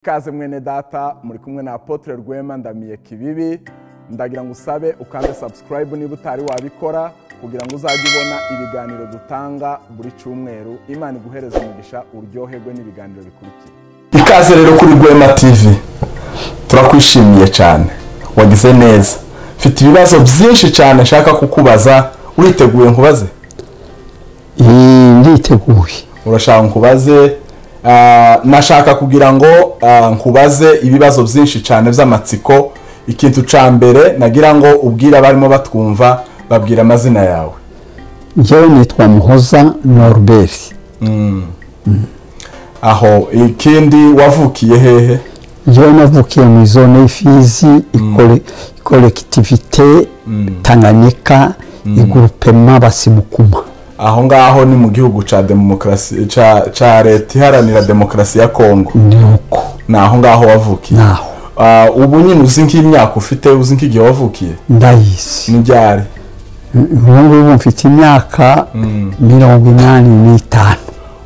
Kaze mwene data muri kumwe na Apotre Rwema Ndamiye Kibibi, ndagira ngo usabe ukande subscribe niba utari wabikora kugira ngo uzajye ubona ibiganiro dutanga buri cyumweru. Imana iguhereze umugisha uryoherwe n'ibiganiro bikurikira. Ikaze rero kuri Rwema TV, turakwishimiye cyane, wagize neza. Mfite ibibazo byinshi cyane nshaka kukubaza, uriteguye nkubaze? Nditeguye. Urashaka nkubaze? Nashaka kugira ngo nkubaze ibibazo byinshi cyane by'amatsiko. Ikintu ca mbere nagira ngo ubwira abarimo batwumva, babwira amazina yawe. Njyewe nitwa Muhoza Norbert. Aho ikindi wavukiye hehe? Njyewe navukiye mu zone y'Ifizi, collectivité Tanganyika, igroupement Basimukuma. Aho ngaho ni mu gihugu ca demokrasi ca leta iharanira demokrasi ya Kongo. Nuko naho ngaho wavukiye. Naho ubu nyine uzi nk'imyaka ufite, uzi nk'igihe wavukiye? Ndayizi. Nijyari? Ubu mfite imyaka 85.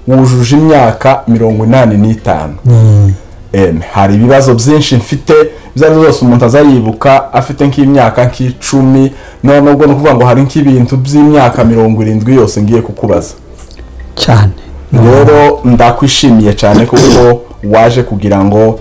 Wujuje imyaka 85. Hari ibibazo byinshi mfite, byazo zose umuntu azayibuka afite nk'imyaka nk'icumi, none ubwo no kuvuga ngo hari nk'ibintu by'imyaka 70 yose ngiye kukubaza cyane. Rero ndakwishimiye cyane kuko waje kugira ngo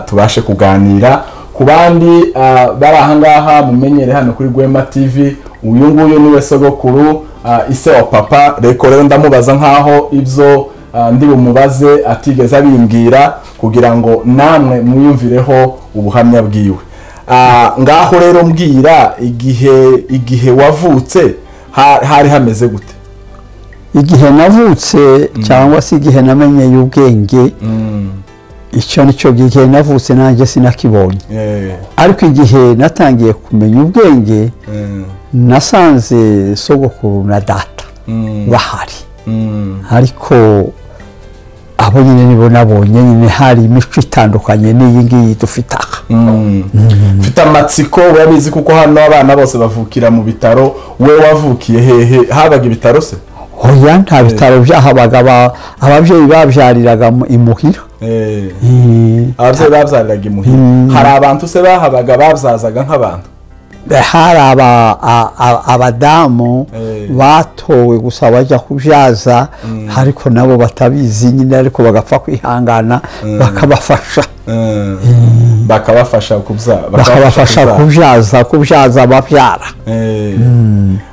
tubashe kuganira. Ku bandi bari aha ngaha mumenyere hano kuri Rwema TV, uyu nguyu niwe sogokuru, ise wa papa. Rero ndamubaza nkaho ibyo ndi bumubaze atigeze abimbwira kugira ngo namwe mwiyumvireho ubuhamya bwiwe. Ngaho rero mbwira igihe wavutse hari hameze gute? Igihe navutse cyangwa se igihe namenye y'ubwenge, icyo nicyo gihe navutse nanjye sinakibonye. Ariko igihe natangiye kumenya ubwenge, nasanze sogokuru na data bahari. Ariko abo nyine nibo nabonye, nyine hari imico itandukanye n'iyi ngiyi dufite aha. Mfite amatsiko, urabizi kuko hano abana bose bavukira mu bitaro. We wavukiye hehe? Habaga ibitaro se? Oya, nta bitaro byahabaga, ababyeyi babyariraga imuhira. Ababyeyi babyariraga imuhira. Hari abantu se bahabaga babyazaga nk'abantu? Hari abadamu batowe gusa bajya kubyaza, ariko nabo batabizi nyine, ariko bagapfa kwihangana bakabafasha. Bakabafasha kubyaza babyara.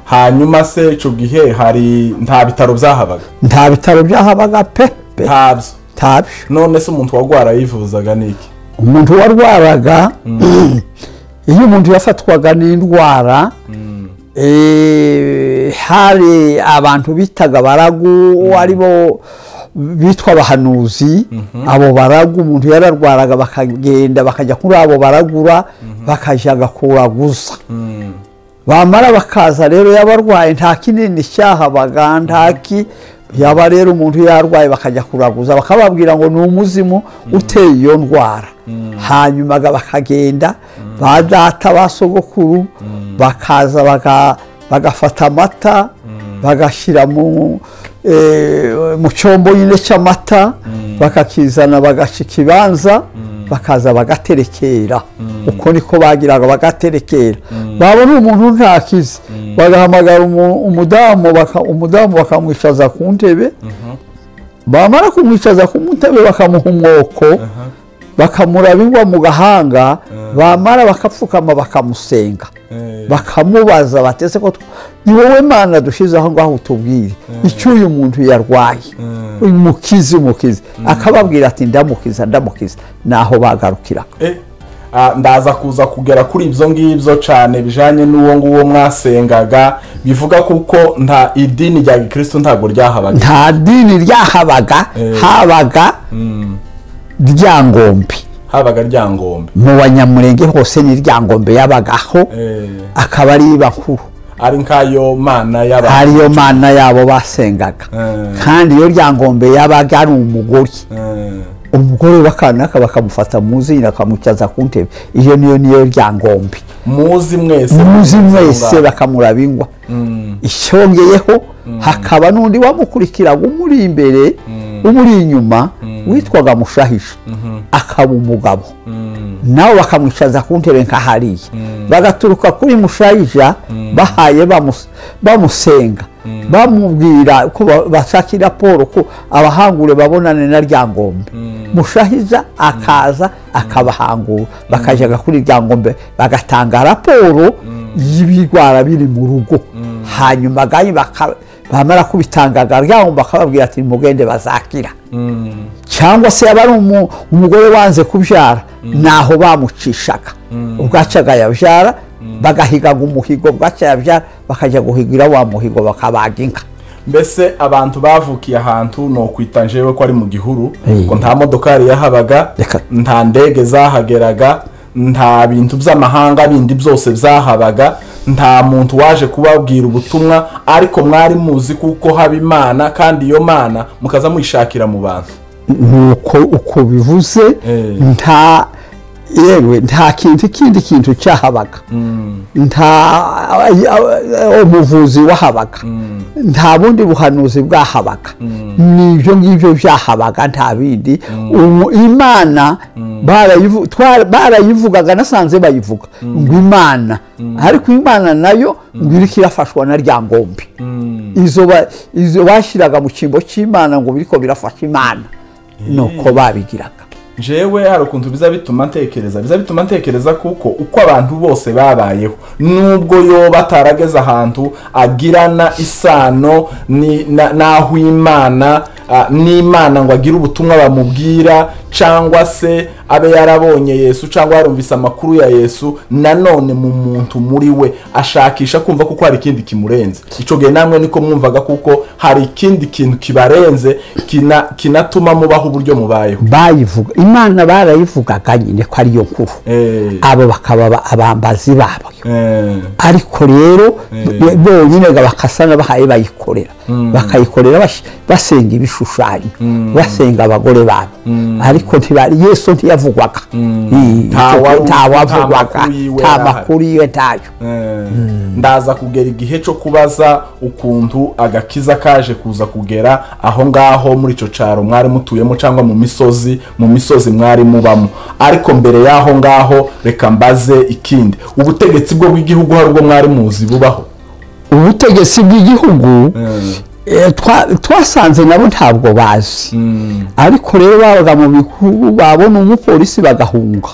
Hanyuma se icyo gihe hari nta bitaro byahabaga? Nta bitaro byahabaga pe. Ntabyo. None se umuntu warwara yivuzaga niki? Umuntu warwaraga, iyo umuntu yafatwaga n'indwara, hari abantu bitaga baragu, aribo bitwa abahanuzi. Abo baragu umuntu yararwaraga bakagenda bakajya kuri abo baragura, bakajyaga kuraguza. Bamara bakaza rero yabarwaye, nta kinini cyahabaga, ntaki. Yaba rero umuntu yarwaye bakajya kuraguza, bakababwira ngo ni umuzimu uteye iyo ndwara. Hanyuma bakagenda ba data ba sogokuru bakaza bagafata amata bagashyira mu cyombo nyine cy'amata, bakakizana bagaca ikibanza, bakaza bagaterekera. Uko niko bagiraga, bagaterekera. Babona umuntu ntakize, bagahamagara umudamu bakamwicaza ku ntebe. Bamara kumwicaza ku ntebe bakamuha umwoko, bakamuraba ingwa mu gahanga. Bamara bakapfukama bakamusenga, bakamubaza batese ko ni wowe Mana dushize aho ngaho utubwire icyo uyu muntu yarwaye, umukize. Akababwira ati ndamukiza. Naho bagarukira. Ndaza kuza kugera kuri ibyo ngibyo cyane bijanye n'uwo nguwo mwasengaga. Bivuga kuko nta idini rya Gikristo ntabwo ryahabaga? Nta dini ryahabaga. Habaga Ryangombe. Habaga Ryangombe. Mu Banyamurenge hose ni Ryangombe yabagaho. Akaba ari bakuru, ari nkayo mana yabo, ariyo mana yabo basengaga. Kandi iyo Ryangombe yabaga ari umugore. Umugore bakanaka bakamufata muzi akamucaza ku ntebe. Iyo niyo Ryangombe. Muzi mwese bakamuraba ingwa. Icyongeyeho hakaba n'undi wamukurikiraga umuri imbere, umuri inyuma, witwaga Mushahisha akaba umugabo nawe bakamwicaza ku ntebe nka hariya bagaturuka kuri Mushahisha bahaye bamusenga bamubwira ko bashakira Paul ko abahangure babonane na Ryangombe Mushahisha akaza akabahangura bakajaga kuri Ryangombe bagatanga raporo y'ibigwara biri mu rugo hanyuma gayi bamara kubitangaga Ryangombe bakababwira ati mugende bazakira cyangwa se abari umugore wanze kubyara naho bamucishaga ubwacaga yabyara bagahigaga umuhigo bwaca yabyara bakajya guhigira wa muhigo bakabaga inka mbese abantu bavukiye ahantu no kwitanjewe ko ari mu gihuru ko nta modoka yari yahabaga nta ndege zahageraga nta bintu by'amahanga bindi byose byahabaga nta muntu waje kubabwira ubutumwa ariko mwari muzi kuko haba Imana kandi iyo Mana mukaza muyishakira mu bantu nuko uko bivuze nta yewe nta kindi kintu cyahabaga nta umuvuzi wahabaga nta bundi buhanuzi bwahabaga nibyo ngibyo byahabaga nta bindi Imana barayivugaga nasanze bayivuga ngo Imana ariko Imana nayo ngo iriko irafashwa na Ryangombe izo bashiraga mu cyimbo cy'Imana ngo biriko birafasha Imana nuko babigiraga jewe hari ukuntu biza bituma ntekereza kuko uko abantu bose babayeho nubwo yo batarageza ahantu agirana isano naho Imana n'Imana ngo agira ubutumwa bamubwira cyangwa se abe yarabonye Yesu cyangwa yarumvise amakuru ya Yesu nanone mu muntu muri we ashakisha kumva kuko hari ikindi kimurenze ico gihe namwe niko mwumvaga kuko hari ikindi kintu kibarenze kinatuma mubaho uburyo mubayeho bayivuga Imana barayivugaga nyine ko ari yo nkuru abo bakaba abambazi babo ariko rero bonyine bakasana bahaye bayikorera bakayikorera basenga ibishushanyo basenga abagore babo ariko ntibari Yesu ntiyavugwaga ntawavugwaga nta makuru yiwe ntayo ndaza kugera igihe cyo kubaza ukuntu agakiza kaje kuza kugera aho ngaho muri ico caro mwari mutuyemo cyangwa mu misozi mwari mubamo ariko mbere yaho ngaho reka mbaze ikindi ubutegetsi bwo bw'igihugu hari ubwo mwari muzi bubaho ubutegetsi bw'igihugu twasanze nabo ntabwo bazi ariko rero babaga mu bihugu babona umupolisi bagahunga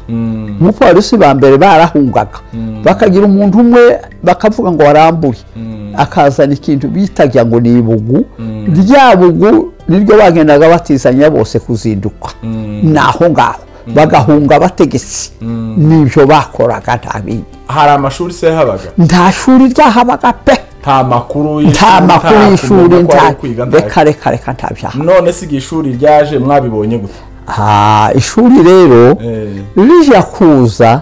umupolisi ba mbere barahungaga bakagira umuntu umwe bakavuga ngo warambure akazana ikintu bitagira ngo ni ibugu rya bugu niryo bagendaga batizanya bose kuzinduka naho ngaho bagahunga abategetsi nibyo bakoraga nta bindi hari amashuri se habaga nta shuri ryahabaga pe nta makuru y'ishuri reka ntabyaha none si ishuri ryaje mwabibonye gute ishuri rero rije kuza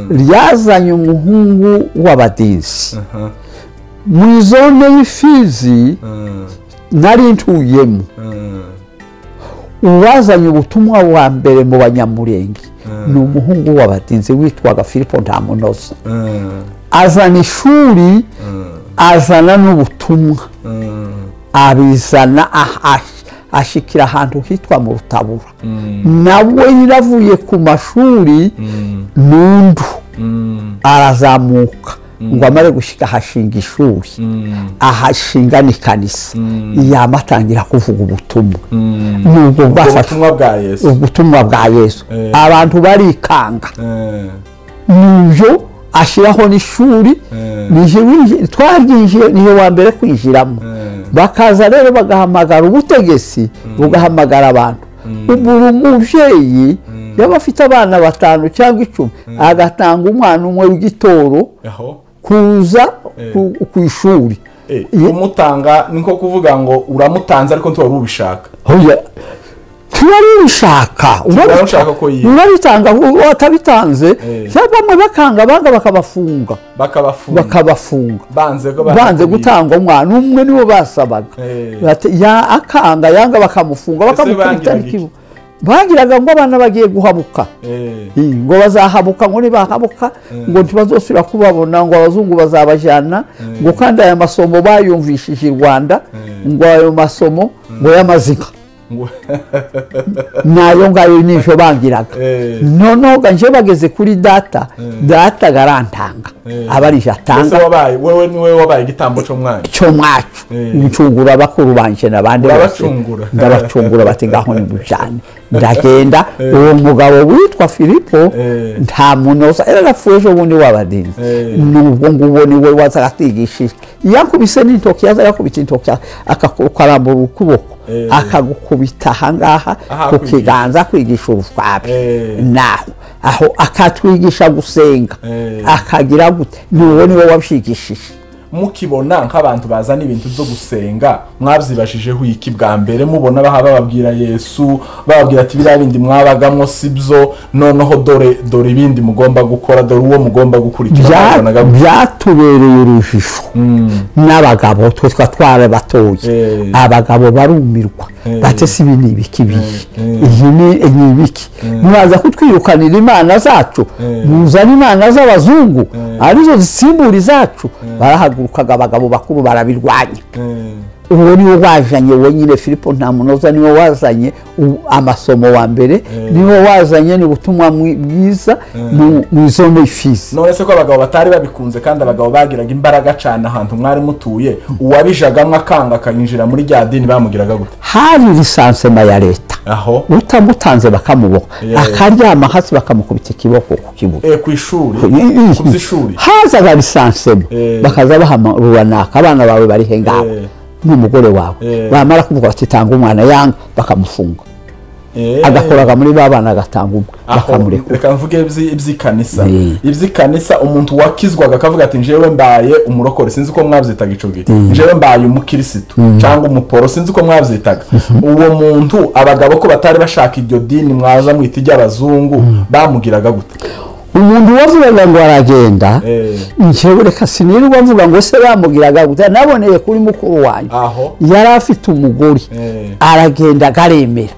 ryazanye umuhungu w'abadinzi mu zone y'Ifizi nari ntuyemo uwazanye ubutumwa wa mbere mu Banyamurenge ni umuhungu w'abadinzi witwaga Filipo Ntamunoza azana ishuri azana n'ubutumwa abizana ashikira ahantu hitwa mu Rutabura nawe yiravuye ku mashuri nundu arazamuka ngo amare gushika hashinga ishuri ahashinga n'ikanisa yamatangira kuvuga ubutumwa nubwo ubutumwa bwa Yesu abantu barikanga nibyo ashiraho n'ishuri twaryinjiye niyo wa mbere kwinjiramo bakaza rero bagahamagara ubutegetsi bugahamagara abantu ubura umuvyeyi yaba afite abana 5 cyangwa 10 agatanga umwana umwe w'igitoro kuza ku ishuri umutanga niko kuvuga ngo uramutanze ariko ntiwari ubishaka tuwari ubishaka urabitanga watabitanze bamwe bakanga banga bakabafunga banze gutanga umwana umwe niwo basabaga akanga yanga bakamufunga bakamukubita n'ikibu bagiraga ngo abana bagiye guhabuka ngo bazahabuka ngo nibahabuka ngo ntibazosubira kubabona ngo abazungu bazabajyana ngo kandi aya masomo bayumvishije i Rwanda ngo ayo masomo ngo y'amaziga nayo ngayo nijo bangiraga noneho ganje bageze kuri data data garantanga abarije atanga wabaye wewe niwe wabaye igitambo cyo mwacu ncungura bakuru banje nabandi ndabacungura bati ngaho ni bujane ndagenda uwo mugabo witwa Filipo nta munoza yarapfuye ejo bundi wabadini nubwo ngubo niwe wazagatigisha yakubise n'intoki yakubita intoki akakarambura ukuboko akagukubita hangaha ku kiganza kwigisha urufwabi naho aho akatwigisha gusenga akagira gute niwe wabishigishije mukibona nk'abantu bazana ibintu byo gusenga mwabyibashijeho iki bwa mbere mubona bababwira Yesu bababwira ati biriya bindi mwabagamo sibyo noneho dore ibindi mugomba gukora dore uwo mugomba gukurikira byatubereye urujijo n'abagabo twe twatwara batoye abagabo barumirwa bate si ibintu ibiki iyi ni ibiki mwaza kutwirukanira imana zacu muzana imana z'abazungu arizo zisimbura izacu barahagurukaga abagabo bakuru barabirwanya uwo niwe wajanye wenyine Filipo nta munoza niwe wazanye amasomo wa mbere niwe wazanye ni ubutumwa bwiza mu zone y'Ifisi none se ko abagabo batari babikunze kandi abagabo bagiraga imbaraga cyane ahantu mwari mutuye uwabijagamwe akanga akayinjira muri rya dini bamugiraga gute hari lisansema ya leta aho utamutanze bakamuboha akaryama hasi bakamukubita ikiboko ku kibuga ku ishuri kuzishuri hazaga lisansema bakaza bahamuranaka abana bawe bari hengaho n'umugore wawe bamara kuvuga bati tanga umwana yanga bakamufunga agakoraga muri babana agatanga umwe bakamureka reka mvuge iby'ikanisa umuntu wakizwaga akavuga ati njewe mbaye umurokore sinzi ko mwabyitaga ico giti njewe mbaye umukirisitu cyangwa umuporo sinzi ko mwabyitaga uwo muntu abagabo ko batari bashaka iryo dini mwaza mwita iry'abazungu bamugiraga gute umuntu wavugaga ngo aragenda njewe reka siniri wavuga ngo se bamugiraga gute naboneye kuri mukuru wanjye yari afite umugore aragenda garemera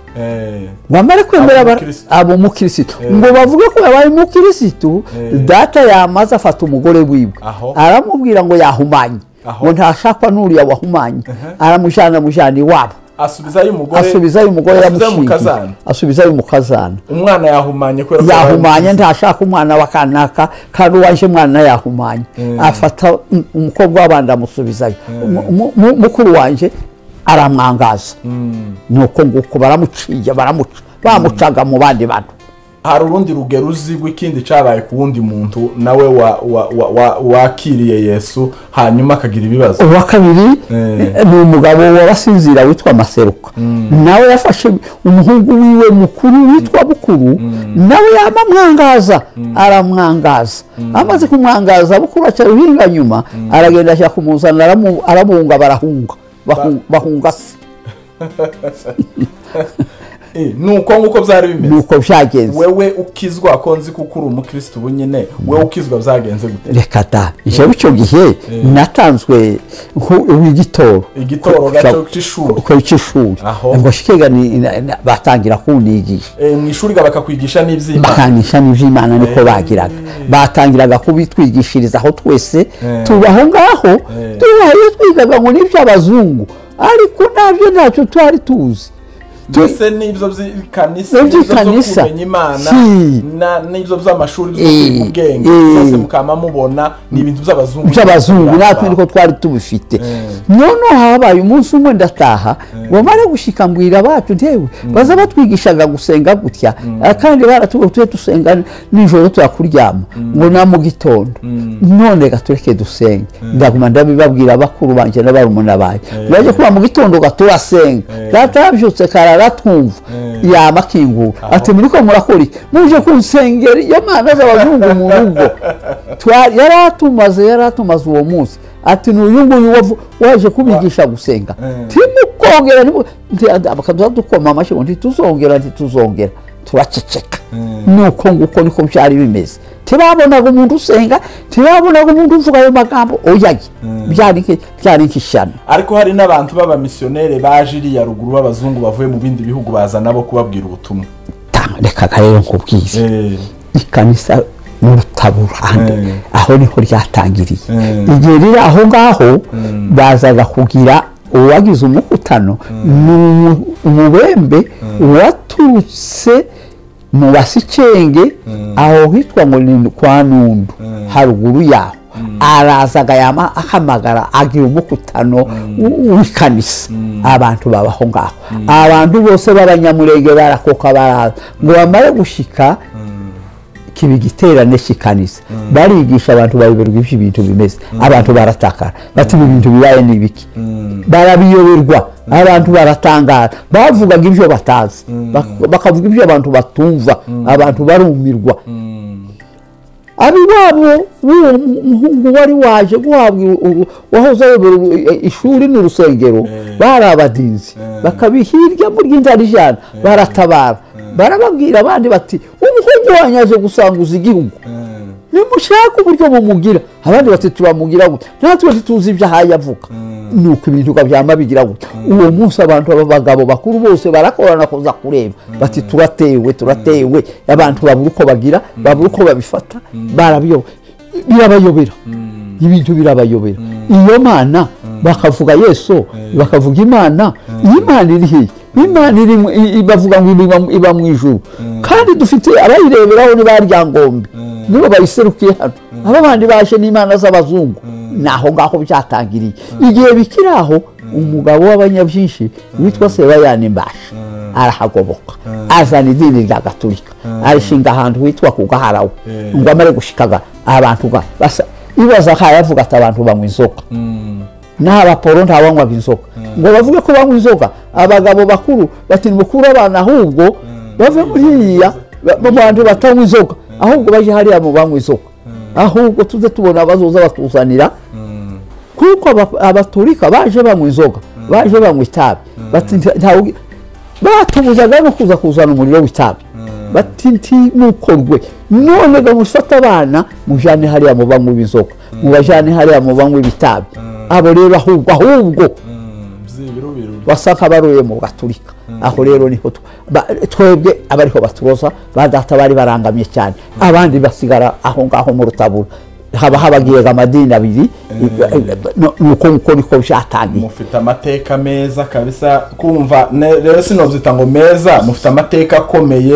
wamara kwemera abo mukirisitu ngo bavuge ko yabaye mukirisitu data yamaze afata umugore wiwe aramubwira ngo yahumanye ngo ntashakwa n'uriya wahumanye aramujana iwabo asubizayo umugore yamushingiye asubizayo umukazana umwana yahumanye yahumanye ntashaka umwana wakanaka kandi waje umwana yahumanye afata umukobwa w'abandi amusubizayo mukuru wanje aramwangaza nuko nguko baramuciye bamucaga mu bandi bantu hari urundi rugero uzigwa ikindi cabaye ku wundi muntu nawe wakiriye Yesu hanyuma akagira ibibazo uwa kabiri ni umugabo wabasinzira witwa Maseruka nawe yafashe umuhungu wiwe mukuru witwa Bukuru nawe yamamwangaza aramwangaza amaze kumwangaza Bukuru aca ruhinga nyuma aragenda ashaka kumuzana arabunga bahunga se nuko nguko byari bimeze nuko byagenze wewe ukizwa ko nzi kuko uri umukristo bunyine wewe ukizwa byagenze gute reka da je bico gihe natanzwe igitoro gaco c'ishuri ko c'ishuri ngo shikega batangira kunigisha mu ishuri bakakwigisha n'ivy'Imana niko bagiraga batangiraga kubitwigishiriza aho twese tubaho ngaho tubaye twigaga ngo n'ivy'abazungu ariko navyo ntacyo twari tuzi twese n'ibyo by'ikanisa kumenya Imana n'ibyo by'amashuri by'ubwenge byose mukama mubona ni ibintu by'abazungu natwe niko twari tubifite none habaye umunsi umwe ndataha bamara gushika mbwira bacu ntewe baza batwigishaga gusenga gutya kandi baratubwiye dusenga nijoro turakuryama ngo na mu gitondo none gatureke dusenge ndaguma ndabibabwira bakuru banje n'abarumuna baye baje kuba mu gitondo gaturasenga gatabyutse aratumva yamakingura ati muriko murakora muje kunsengera y'Imana z'abazungu mu rugo yaratumaze uwo munsi ati n'uyu nguyu waje kubigisha gusenga timukongera bakaduha dukoma amashyi ngo ntituzongera turaceceka nuko nguko niko byari bimeze tibabonaga umuntu usenga tibabonaga umuntu uvuga ayo magambo oyaye byari nk'ishyano ariko hari n'abantu b'abamisiyoneri baje iriya ruguru b'abazungu bavuye mu bindi bihugu baza nabo kubabwira ubutumwa reka rero nkubwize ikanisa mu Rutaburande aho niho ryatangiriye igihe riri aho ngaho bazaga kugira uwagize umukutano ni umubembe waturutse mu Basicenge aho hitwa ngo ni kwa Nundu haruguru yaho arazaga yama ahamagara agira umukutano w'ikanisa abantu babaho ngaho abantu bose b'abanyamurenge barakoka baraza ngo bamare gushika kibi giterane kikanisa barigisha abantu bayoberwa ibintu bimeze abantu baratakara bati ibintu bibaye nibiki barabiyoberwa abantu baratangara bavugaga ibyo batazi bakavuga ibyo abantu batumva abantu barumirwa abibabo umuhungu wari waje guhabwa wahoze ayobora ishuri n'urusengero barabadinzi bakabihirya muri Indarijana baratabara barababwira abandi bati umuhungu wanyaje gusanguza igihugu nimushaka uburyo mumugira abandi bati turamugira gute natwe tuzi ibyo hayavuka nuko ibintu byama bigira gute uwo munsi abantu abagabo bakuru bose barakorana kuza kureba bati turatewe abantu babura uko bagira babura uko babifata birabayobera ibintu birabayobera iyo mana bakavuga Yesu bakavuga Imana iri he Imana iri bavuga ngo iba mu ijuru kandi dufite abayireberaho ni baryangombe nibo bayiserukiye hano abandi baje n'Imana z'abazungu naho ngaho byatangiriye igihe bikiraho umugabo w'abanyabyinshi witwa Sebayani Mbasha arahagoboka azana idini rya Gatolika arishinga ahantu witwa ku Gaharawe ngo amare gushikaga abantu basa ibaza hayavuga ati abantu banywa inzoga n'abaporo ntawanywa inzoga ngo bavuge ko banywa inzoga abagabo bakuru bati mukuru abana ahubwo bave muri iya abantu batanywa inzoga ahubwo baje hariya mu banywa inzoga ahubwo tuze tubona abazoza batuzanira kuko abaturika baje banywa inzoga baje banywa itabi bati batubuzaga no kuza kuzana umuriro w'itabi bati nukorwe none gamufata abana mujane hariya mu banywa inzoga mubajane hariya mu banywa ibitabi abo rero ahubwo basaka baroye mu Gatolika aho rero niho twebwe abariho baturoza badata bari barangamye cyane abandi basigara aho ngaho mu Rutabura haba habagiye amadini abiri nuko niko byatangiye mufite amateka meza kabisa kumva rero sinovyita ngo meza mufite amateka akomeye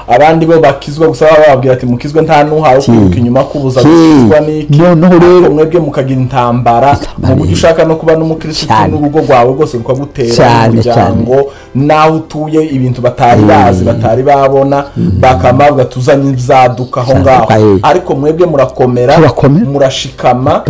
abandi bo bakizwa gusa bababwira ati mukizwe nta nuhawe kwiruka inyuma kubuza gukizwa niki rero mwebwe mukagira intambara mu buryo ushaka no kuba n'umukristo n'urugo rwawe rwose rukagutera umuryango naho utuye ibintu batari bazi batari babona bakamabwa tuzanye ibyaduka aho ngaho ariko mwebwe murakomera murashikama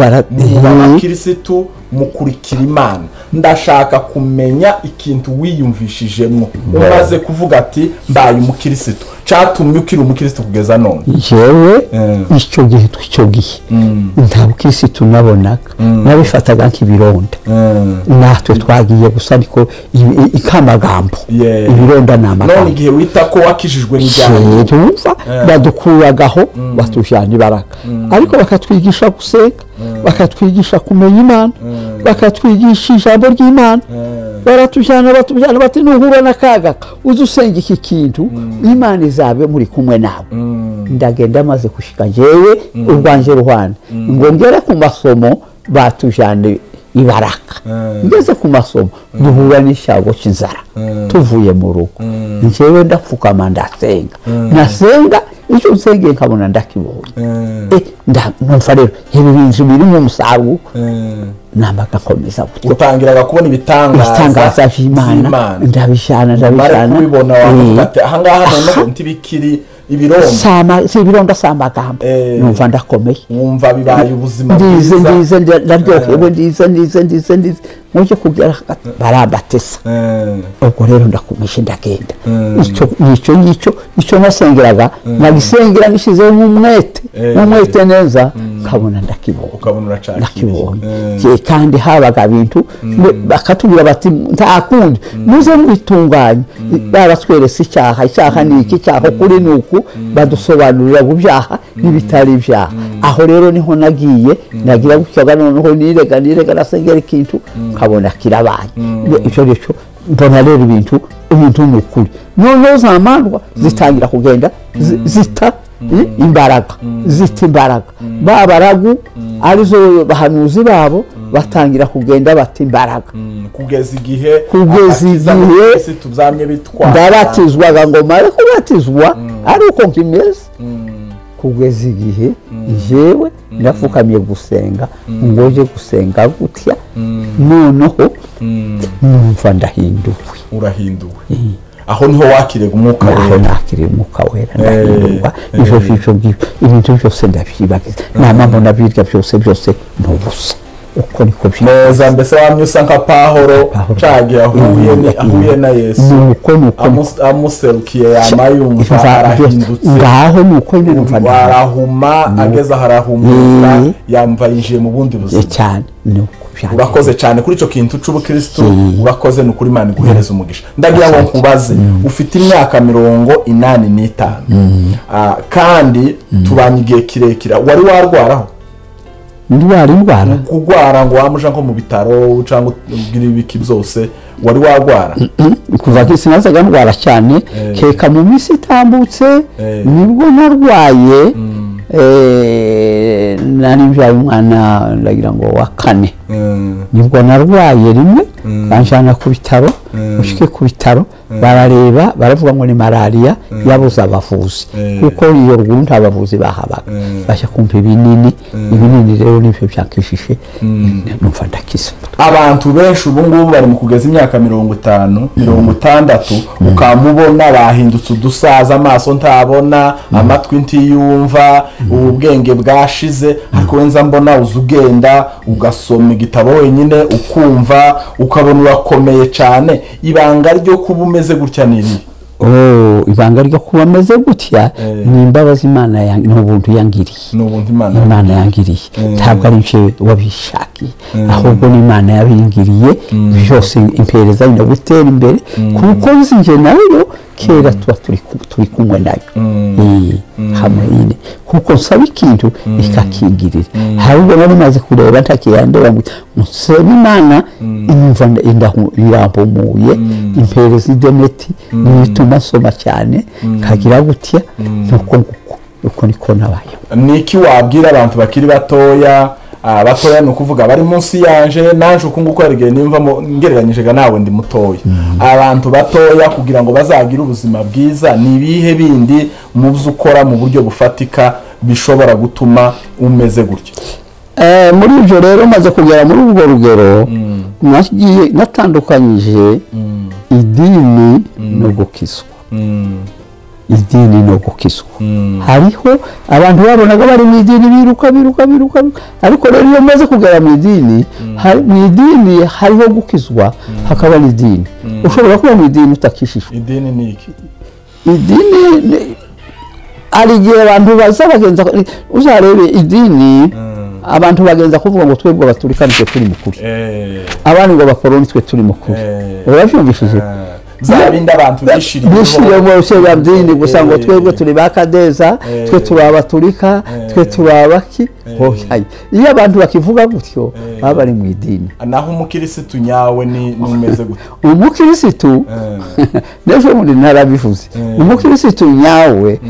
abakirisitu mukurikira Imana ndashaka kumenya ikintu wiyumvishijemo umaze kuvuga ati mbaye umukirisitu catumye ukiri umukirisitu kugeza none jewe icyo gihe nta bukirisitu nabonaga nabifataga nk'ibironda natwe twagiye gusa ariko ikamagambo ibironda n'amagambo none igihe wita ko wakijijwe n'ijyanye tumva badukuragaho batujana ibaraka ariko bakatwigisha gusenga bakatwigisha kumenya Imana bakatwigisha ijambo ry'Imana baratujana bati nuhura n'akaga uzusenga iki kintu Imana izabe muri kumwe nawe ndagenda maze kushika jewe urwanje ruhana ngo ngere ku masomo batujane ibaraka ngeze ku masomo duhura n'ishago cy'inzara tuvuye mu rugo njyewe ndapfukama ndasenga nasenga icyo nsengeye nkabona ndakibonye numva rero ibi bintu biri mu musaruro nambaga komeza utangiraga kubona ibitangaza by'Imana ndabishana kubibona wafate aha ngaha none ntibikiri ibironda samagambo numva ndakomeye wumva bibaye ubuzima ndize ndaryohewe ndize muje kugera barabatesa ubwo rero ndakomeje ndagenda icyo nasengeraga nagisengera nishizeho umwete neza nkabona ndakibonye kandi habaga ibintu bakatubwira bati nta kundi muze mubitunganye baratweretse icyaha ni iki cyaho kuri nuku badusobanurira ubyaha n'ibitari ibyaha aho rero niho nagira gutyaga noneho nirega nasengera ikintu nkabona kirabaye icyo rero mbona rero ibintu n'ukuri noneho zamandwa zitangira kugenda zita imbaraga babaragu arizo bahanuzi babo batangira kugenda bata imbaraga kugeza igihe tubyamye bitwara ndabatizwaga ngo mare kubatizwa ari uko nkimeze kugeza igihe jewe ndapfukamye gusenga ngoje gusenga gutya noneho numva ndahinduwe urahinduwe aho niho wakirega umwuka wera aho nakiriye umwuka wera ndahindurwa ibintu byose ndabyibagiza namamo nabirya byose ntubusa uko niko neza mbese wamyusa nka Pahoro cage ahuye na Yesu amuserukiye yamayumva arahindutse ngaho nuko numva arahuma ageza harahumuka yamva yinjiye mu bundi buzima cyane nuko urakoze cyane kuri ico kintu c'ubukristo urakoze n'ukuri Imana guhereza umugisha ndagira ngo nkubaze ufite imyaka 85 kandi tubanye igihe kirekira wari warwaraho ndwara kugwara ngo wamuja nko mu bitaro cyangwa ugira ibiki byose wari warwara kuva kisinazaga ndwara cyane keka mu minsi itambutse nibwo narwaye nari bya umwana ndagira ngo wa kane nibwo narwaye rimwe banjana ku bitaro ushike ku bitaro barareba baravuga ngo ni malaria yabuze abavuzi kuko iyo ruguru nta bavuzi bahabaga bashya kumpa ibinini rero nivyo byankishije numva ndakisa abantu benshi ubu ngubu bari mu kugeza imyaka 50 60 ukamubona bahindutse udusaza amaso ntabona amatwi ntiyumva ubwenge bwashize ariko wenza mbona uzugenda ugasoma igitabo wenyine ukumva ukabona urakomeye cyane ibanga ryo kuba umeze gutya niri ibanga ryo kuba ameze gutya ni imbabazi Imana n'ubuntu yangiriye n'ubuntu Imana yangiriye ntabwo ari nje wabishakiye ahubwo ni Imana yabingiriye byose impereza no gutera imbere kuko nje nayo kera tuba turi kumwe nayo hamwe nyine kuko nsaba ikintu ikakingirira ahubwo nari maze kureba ntakiyandeba ngo musebe Imana imva irambumuye impereza idemeti nituma soma cyane kagira gutya nuko niko nabaye niki wabwira abantu bakiri batoya no kuvuga bari munsi yanje nanje ukunguko yarigeye nimvamo ngereranyije nawe ndi mutoya abantu batoya kugira ngo bazagira ubuzima bwiza nibihe bindi mubyo ukora mu buryo bufatika bishobora gutuma umeze gutyo muri ibyo rero maze kugera muri ubwo rugero natandukanyije idini no gukizwa idini no gukizwa hariho abantu babonaga bari mu idini biruka ariko rero iyo maze kugera mu idini hariho gukizwa hakaba n'idini ushobora kuba mu idini utakishishwa idini ni iki idini ari igihe abantu baza bagenza uzarebe idini abantu bagenza kuvuga ngo twebwe abaturika nitwe turi mukuri abandi ngo bakoroni twe turi mukuri urabyumvishije zabinda abantu bishiriye mu cyo dini gusa ngo twebwe turi bakadeza twe turi abaturika twe turi abaki hoyaye iyo abantu bakivuga gutyo baba bari mu idini naho umukirisitu nyawe ni umeze gute umukirisitu nejo muri narabivuze umukirisitu nyawe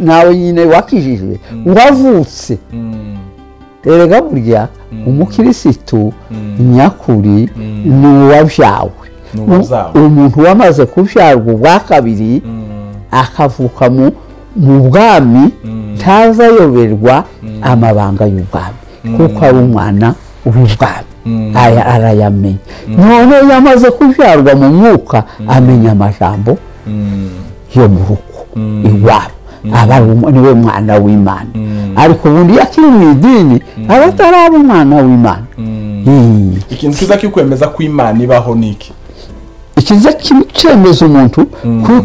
nawe nyine wakijije wavutse erega burya umukirisitu nyakuri ni uwabyawe umuntu wamaze kubyarwa ubwa kabiri akavuka mu bwami ntazayoberwa amabanga y'ubwami kuko ari umwana w'ubwami arayamenya none yamaze kubyarwa mu mwuka amenya amajambo yo mu rugo iwabo aba niwe mwana w'Imana ariko ubundi yakiri mu idini aba ataraba umwana w'Imana ikintu kiza kikwemeza ko Imana ibaho niki ikiza kimcemeza umuntu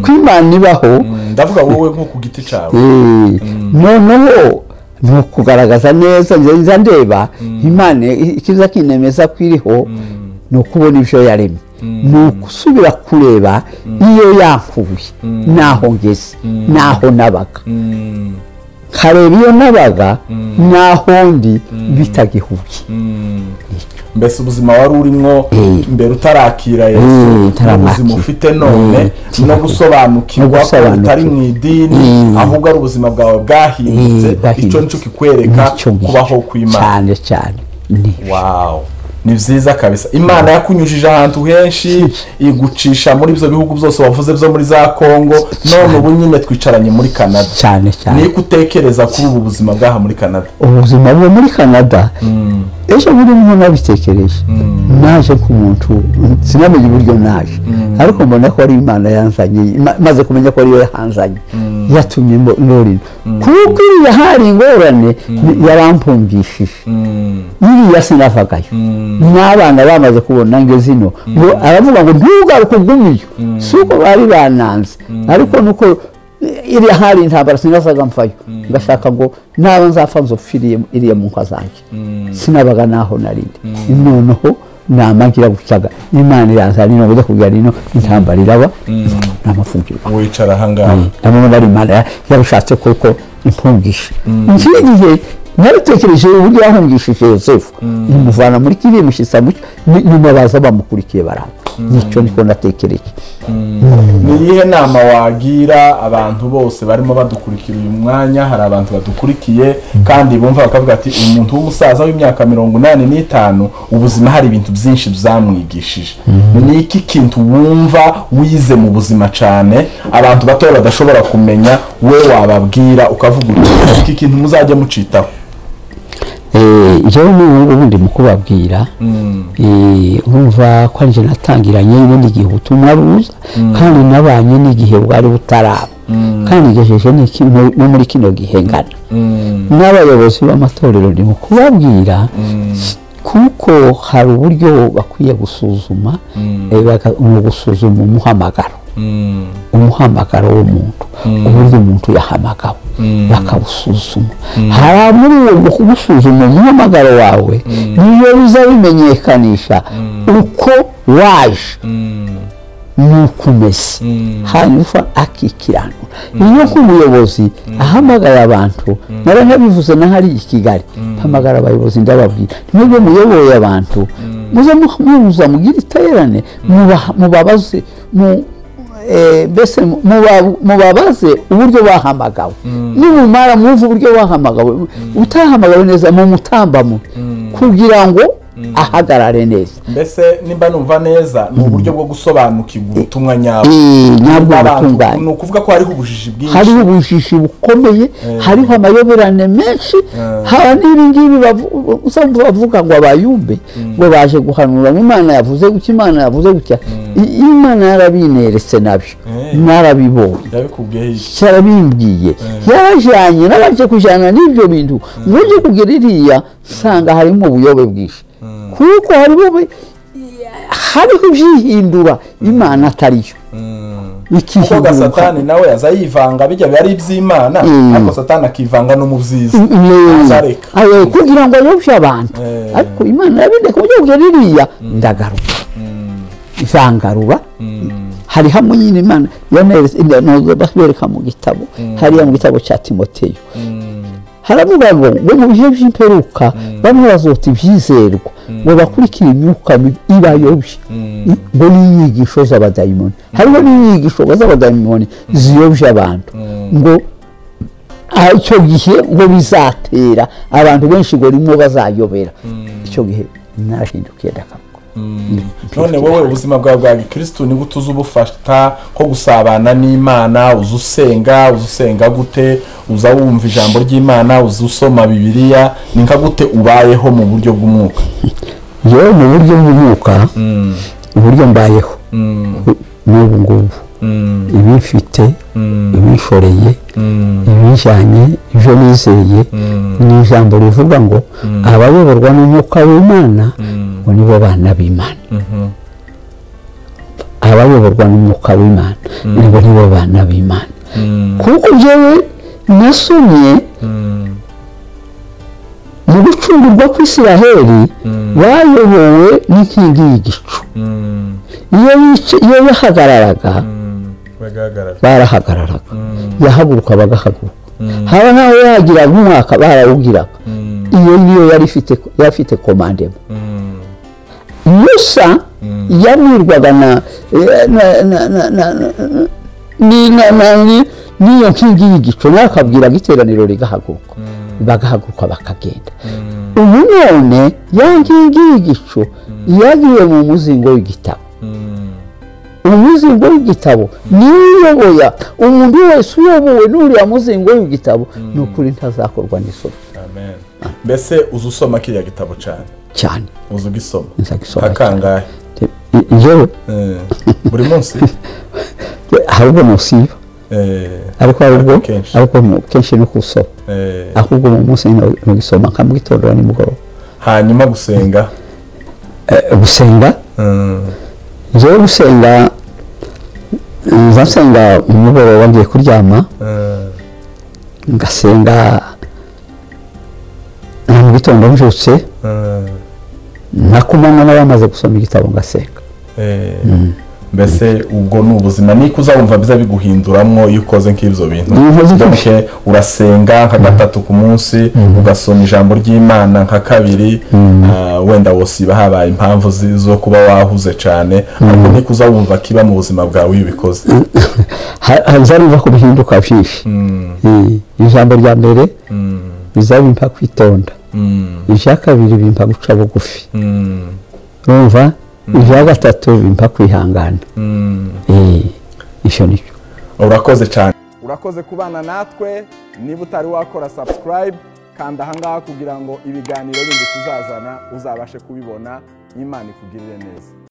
ku Imana ibaho ndavuga wowe nko ku giti cyawe noneho no kugaragaza neza nza ndeba Imana ikiza kinemeza kwiriho no kubona ivyo yaremye no kusubira kureba iyo yankuye naho ngeze naho nabaga kareba iyo nabaga naho ndi bitagihuye mbese ubuzima wari urimo mbere utarakira Yesu ubuzima ufite none no gusobanukirwa ko utari mu idini ahubwo ari ubuzima bwawe bwahindutse icyo nicyo kikwereka kubaho kw'Imana cyane wow ni vyiza kabisa imana yakunyujije ahantu henshi igucisha muri ibyo bihugu byose wavuze byo muri za Kongo none ubu nyine twicaranye muri Canada cyane ni kutekereza kuri ubu buzima bwaha muri Canada ubuzima bwo muri Canada ejo buri muntu nabitekereje naje ku muntu sinamenye uburyo naje ariko mbona ko ari imana yanzanye maze kumenya ko ari yo yahanzanye yatumye Lorino kuko yahari ingorane yarampungishije iriya sinavagayo n'abana bamaze kubona ngezino ngo aravuga ngo ntugaruke ubwumiyo suko bari bananze ariko nuko iri hari intambara sinasaga mfayo ngashaka ngo naba nzapfa nzopfiriye iriya mu nkwa zanjye sinabaga naho narinde noneho namagira gucaga imana iranzanira ngo kugira rino intambara iraba namafungiro wicara hangaha namwe bari imana yarushatse koko impungisha ngiye naritekereje uburyo yahungishije Yosefu imuvana muri kiriye mushitsa nyuma baza bamukurikiye baraba nicyo niko natekereje niyihe nama wagira abantu bose barimo badukurikira uyu mwanya hari abantu badukurikiye kandi bumva bakavuga ati umuntu w'umusaza w'imyaka 85 ubuzima hari ibintu byinshi byamwigishije ni iki kintu wumva wize mu buzima cyane abantu bato badashobora kumenya we wababwira ukavuga iki kintu muzajya mucitaho jewe n'ubundi mukubabwira urumva ko nje natangiranye n'indi gihe ubutumwa buza kandi nabanye n'igihe bwari butaraba kandi gejeje no muri kino gihe ngana n'abayobozi b'amatorero ndi mukubabwira kuko hari uburyo bakwiye gusuzuma gusuzuma umuhamagaro w'umuntu uburyo umuntu yahamagawe bakabusuzuma hari muri uwo gusuzuma umuhamagaro wawe niyo biza bimenyekanisha uko waje nuko umeze hanyuma akikiranura iyo nk'umuyobozi ahamagara abantu nari nabivuze na hari i Kigali mpamagara abayobozi ndababwira nibyo muyoboye abantu muza mugira iterane mubabaze mbese mubabaze uburyo bahamagawe nimumara mwumva uburyo bahamagawe utahamagawe neza mu mutambamo kugira ngo ahagarare neza mbese nimba numva neza mu buryo bwo gusobanukirwa ubutumwa nyabwo ni ukuvuga ko hariho ubujiji bwinshi hariho ubujiji bukomeye hariho amayoberane menshi haba n'ibingibi bavuga ngo abayumbe ngo baje guhanura Imana yavuze gutya Imana yavuze gutya Imana yarabineretse nabyo narabibonye yarabimbwiye yarajyanye n'abaje kujyana n'ibyo bintu ngo ujye kugera iriya usanga harimo ubuyobe bwinshi kuko hariho ibyihindura Imana atariyo kuko Satani nawe azayivanga bijya bari iby'Imana ariko Satani akivanga no mu byiza azareka kugira ngo ayobye abantu ariko Imana yabindeka ujye kugera iriya ndagaruka ivangarura hari hamwe nyine Imana babereka mu gitabo hariya mu gitabo cya Timoteyo haravuga ngo mu bihe by'imperuka bamwe bazota ibyizerwa ngo bakurikire imyuka ibayobye ngo n'inyigisho z'abadayimoni hariho n'inyigisho z'abadayimoni ziyobye abantu ngo icyo gihe ngo bizatera abantu benshi ngo rimwe bazayobera icyo gihe narahindukiye ndakavuga none wowe ubuzima bwawe bwa Kristo ni gute uzubufata ko gusabana n'Imana uzusenga gute uza wumva ijambo ry'Imana uzusoma Bibiliya ni nka gute ubayeho mu buryo bw'umwuka yewe mu buryo bw'umwuka uburyo mbayeho n'ubu ngubu ibifite ibishoreye ibijyanye ibyo nizeye ni ijambo rivuga ngo abayoborwa n'umwuka w'Imana ngo nibo bana b'Imana abayoborwa n'umwuka w'Imana ngo nibo bana b'Imana kuko jewe nasomye mu gucungurwa kw'Isiraheli bayobowe n'inkingi y'igicu iyo yahagararaga barahagararaga yahaguruka bagahaguruka haba nawe yagira nk'umwaka barawugiraga iyo niyo yari ifite komandema Musa yabwirwaga n'iyo nkingi y'igicu nakabwira iteraniro rigahaguruka bagahaguruka bakagenda ubu none yangingi y'igicu yagiye mu muzingo w'igitabo umuzingo w'igitabo niyoboya umuntu wese uyobowe n'uriya muzingo w'igitabo ni ukuri ntazakorwa n'isoni. Amen. Mbese uzi usoma kiriya gitabo cyane uzi ugisoma nzagisoma akangahe njyewe buri munsi ahubwo nusiba ariko kenshi no kusoma ahubwo mu munsi nugisoma nkamwitondera nimugoroba hanyuma gusenga njyewe gusenga nzasenga umugoroba ngiye kuryama ngasenga mu gitondo mbyutse nakumana n'abamaze gusoma igitabo ngasenga. Mbese ubwo ni ubuzima niko uzabumva biza biguhinduramwo iyo ukoze nk'ibyo bintu donc urasenga nka gatatu ku munsi ugasoma ijambo ry'Imana nka kabiri wenda wosiba habaye impamvu zo kuba wahuze cyane ariko niko uzabumva kiba mu buzima bwawe iyo ubikoze hazarumva ko bihinduka byinshi. Ijambo rya mbere bizabimpa kwitonda ijya kabiri bimpa guca bugufi urumva ijya gatatu bimpa kwihangana. Icyo nicyo. Urakoze cyane. Urakoze kubana natwe niba utari wakora subscribe kanda ahangaha kugira ngo ibiganiro bindi tuzazana uzabashe kubibona. Imana ikugirire neza.